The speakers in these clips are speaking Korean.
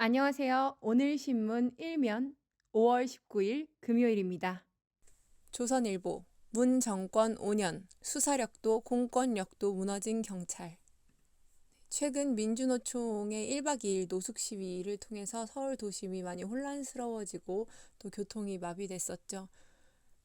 안녕하세요. 오늘 신문 1면 5월 19일 금요일입니다. 조선일보 문 정권 5년 수사력도 공권력도 무너진 경찰. 최근 민주노총의 1박 2일 노숙 시위를 통해서 서울 도심이 많이 혼란스러워지고 또 교통이 마비됐었죠.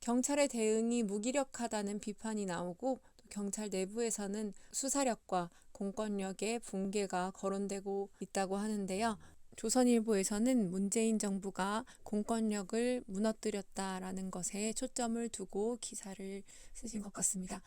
경찰의 대응이 무기력하다는 비판이 나오고 또 경찰 내부에서는 수사력과 공권력의 붕괴가 거론되고 있다고 하는데요. 조선일보에서는 문재인 정부가 공권력을 무너뜨렸다라는 것에 초점을 두고 기사를 쓰신 것 같습니다.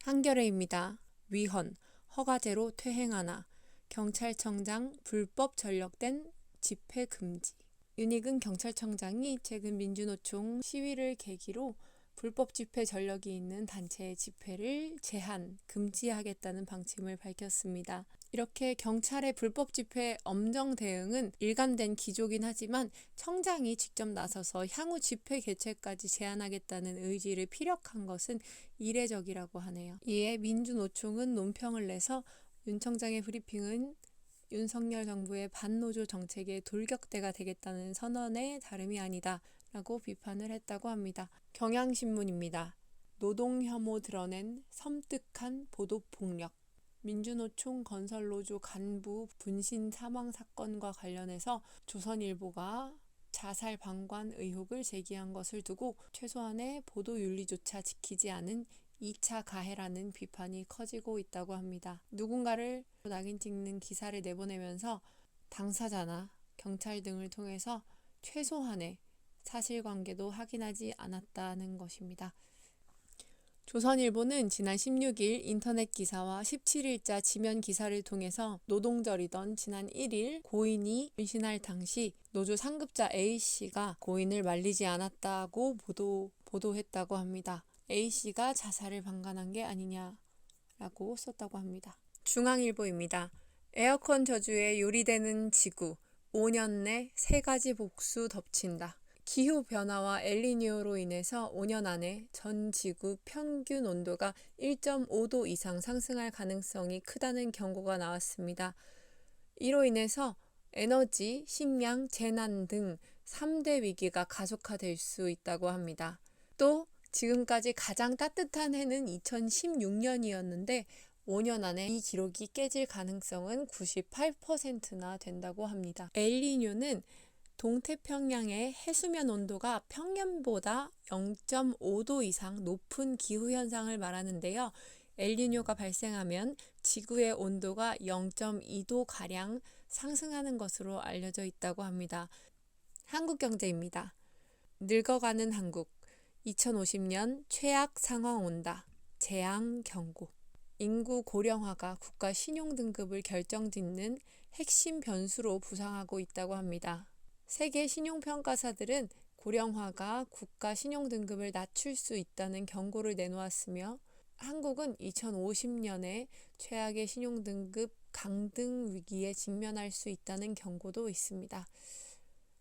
한겨레입니다. 위헌, 허가제로 퇴행하나, 경찰청장 불법 전력된 집회 금지. 윤익은 경찰청장이 최근 민주노총 시위를 계기로 불법 집회 전력이 있는 단체의 집회를 제한, 금지하겠다는 방침을 밝혔습니다. 이렇게 경찰의 불법 집회 엄정 대응은 일관된 기조긴 하지만 청장이 직접 나서서 향후 집회 개최까지 제한하겠다는 의지를 피력한 것은 이례적이라고 하네요. 이에 민주노총은 논평을 내서 윤 청장의 브리핑은 윤석열 정부의 반노조 정책의 돌격대가 되겠다는 선언에 다름이 아니다 라고 비판을 했다고 합니다. 경향신문입니다. 노동혐오 드러낸 섬뜩한 보도폭력. 민주노총 건설노조 간부 분신 사망 사건과 관련해서 조선일보가 자살 방관 의혹을 제기한 것을 두고 최소한의 보도윤리조차 지키지 않은 2차 가해라는 비판이 커지고 있다고 합니다. 누군가를 낙인 찍는 기사를 내보내면서 당사자나 경찰 등을 통해서 최소한의 사실관계도 확인하지 않았다는 것입니다. 조선일보는 지난 16일 인터넷 기사와 17일자 지면 기사를 통해서 노동절이던 지난 1일 고인이 분신할 당시 노조 상급자 A씨가 고인을 말리지 않았다고 보도했다고 합니다. A씨가 자살을 방관한 게 아니냐라고 썼다고 합니다. 중앙일보입니다. 에어컨 저주에 요리되는 지구, 5년 내 3가지 복수 덮친다. 기후변화와 엘니뇨로 인해서 5년 안에 전 지구 평균 온도가 1.5도 이상 상승할 가능성이 크다는 경고가 나왔습니다. 이로 인해서 에너지, 식량, 재난 등 3대 위기가 가속화될 수 있다고 합니다. 또 지금까지 가장 따뜻한 해는 2016년이었는데 5년 안에 이 기록이 깨질 가능성은 98%나 된다고 합니다. 엘니뇨는 동태평양의 해수면 온도가 평년보다 0.5도 이상 높은 기후현상을 말하는데요. 엘니뇨가 발생하면 지구의 온도가 0.2도가량 상승하는 것으로 알려져 있다고 합니다. 한국경제입니다. 늙어가는 한국, 2050년 최악 상황 온다. 재앙 경고. 인구 고령화가 국가 신용등급을 결정짓는 핵심 변수로 부상하고 있다고 합니다. 세계 신용평가사들은 고령화가 국가 신용등급을 낮출 수 있다는 경고를 내놓았으며 한국은 2050년에 최악의 신용등급 강등 위기에 직면할 수 있다는 경고도 있습니다.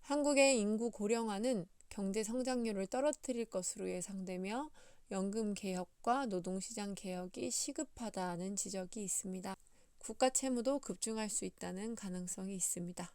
한국의 인구 고령화는 경제 성장률을 떨어뜨릴 것으로 예상되며 연금 개혁과 노동시장 개혁이 시급하다는 지적이 있습니다. 국가 채무도 급증할 수 있다는 가능성이 있습니다.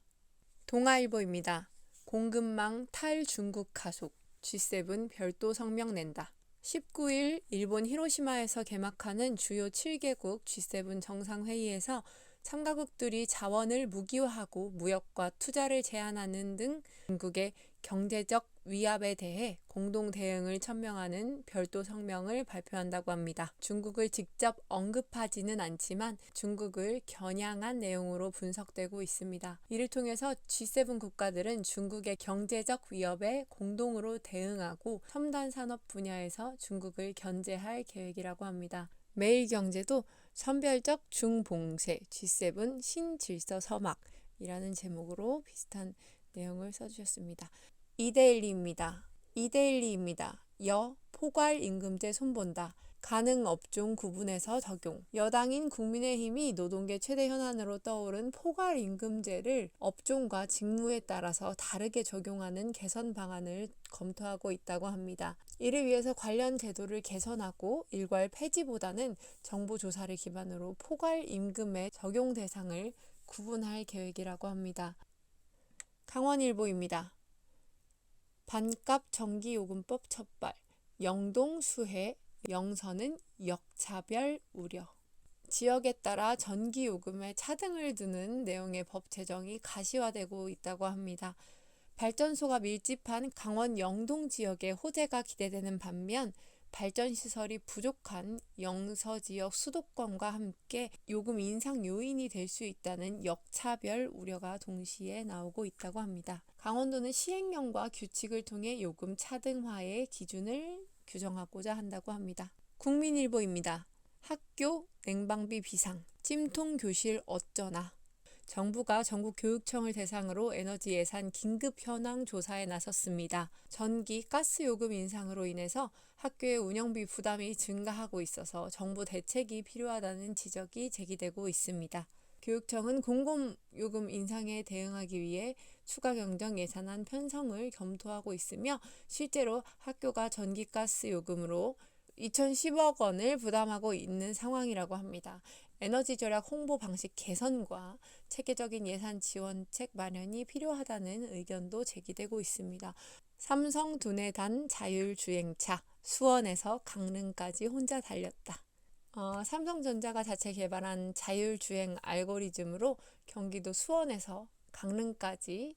동아일보입니다. 공급망 탈중국 가속, G7 별도 성명 낸다. 19일 일본 히로시마에서 개막하는 주요 7개국 G7 정상회의에서 참가국들이 자원을 무기화하고 무역과 투자를 제한하는 등 중국의 경제적 위압에 대해 공동 대응을 천명하는 별도 성명을 발표한다고 합니다. 중국을 직접 언급하지는 않지만 중국을 겨냥한 내용으로 분석되고 있습니다. 이를 통해서 G7 국가들은 중국의 경제적 위협에 공동으로 대응하고 첨단 산업 분야에서 중국을 견제할 계획이라고 합니다. 매일경제도 선별적 중봉쇄 G7 신질서 서막이라는 제목으로 비슷한 내용을 써주셨습니다. 이데일리입니다. 포괄임금제 손본다. 가능 업종 구분해서 적용. 여당인 국민의힘이 노동계 최대 현안으로 떠오른 포괄임금제를 업종과 직무에 따라서 다르게 적용하는 개선 방안을 검토하고 있다고 합니다. 이를 위해서 관련 제도를 개선하고 일괄 폐지보다는 정보 조사를 기반으로 포괄임금의 적용 대상을 구분할 계획이라고 합니다. 강원일보입니다. 반값 전기요금법 첫발, 영동 수해, 영서는 역차별 우려. 지역에 따라 전기요금에 차등을 두는 내용의 법 제정이 가시화되고 있다고 합니다. 발전소가 밀집한 강원 영동 지역의 호재가 기대되는 반면 발전시설이 부족한 영서 지역 수도권과 함께 요금 인상 요인이 될 수 있다는 역차별 우려가 동시에 나오고 있다고 합니다. 강원도는 시행령과 규칙을 통해 요금 차등화의 기준을 규정하고자 한다고 합니다. 국민일보입니다. 학교 냉방비 비상, 찜통 교실 어쩌나. 정부가 전국 교육청을 대상으로 에너지 예산 긴급 현황 조사에 나섰습니다. 전기, 가스 요금 인상으로 인해서 학교의 운영비 부담이 증가하고 있어서 정부 대책이 필요하다는 지적이 제기되고 있습니다. 교육청은 공공요금 인상에 대응하기 위해 추가 경정 예산안 편성을 검토하고 있으며 실제로 학교가 전기, 가스 요금으로 2,010억 원을 부담하고 있는 상황이라고 합니다. 에너지 절약 홍보 방식 개선과 체계적인 예산 지원책 마련이 필요하다는 의견도 제기되고 있습니다. 삼성 두뇌단 자율주행차, 수원에서 강릉까지 혼자 달렸다. 삼성전자가 자체 개발한 자율주행 알고리즘으로 경기도 수원에서 강릉까지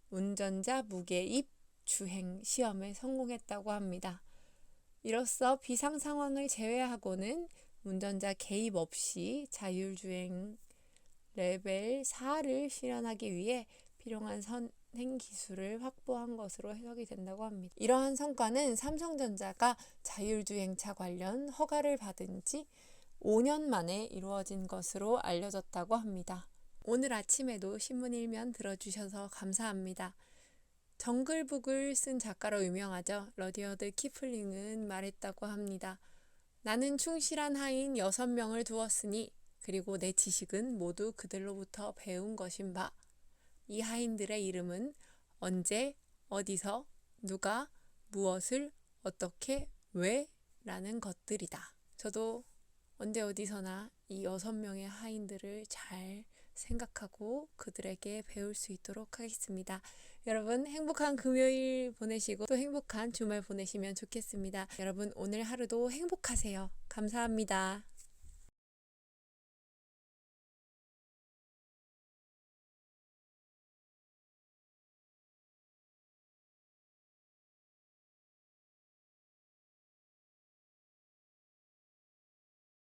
운전자 무개입 주행 시험에 성공했다고 합니다. 이로써 비상 상황을 제외하고는 운전자 개입 없이 자율주행 레벨 4를 실현하기 위해 필요한 선행 기술을 확보한 것으로 해석이 된다고 합니다. 이러한 성과는 삼성전자가 자율주행차 관련 허가를 받은 지 5년 만에 이루어진 것으로 알려졌다고 합니다. 오늘 아침에도 신문 1면 들어주셔서 감사합니다. 정글북을 쓴 작가로 유명하죠. 러디어드 키플링은 말했다고 합니다. 나는 충실한 하인 6명을 두었으니 그리고 내 지식은 모두 그들로부터 배운 것인 바. 이 하인들의 이름은 언제, 어디서, 누가, 무엇을, 어떻게, 왜 라는 것들이다. 저도 언제 어디서나 이 6명의 하인들을 잘 생각하고 그들에게 배울 수 있도록 하겠습니다. 여러분 행복한 금요일 보내시고 또 행복한 주말 보내시면 좋겠습니다. 여러분 오늘 하루도 행복하세요. 감사합니다.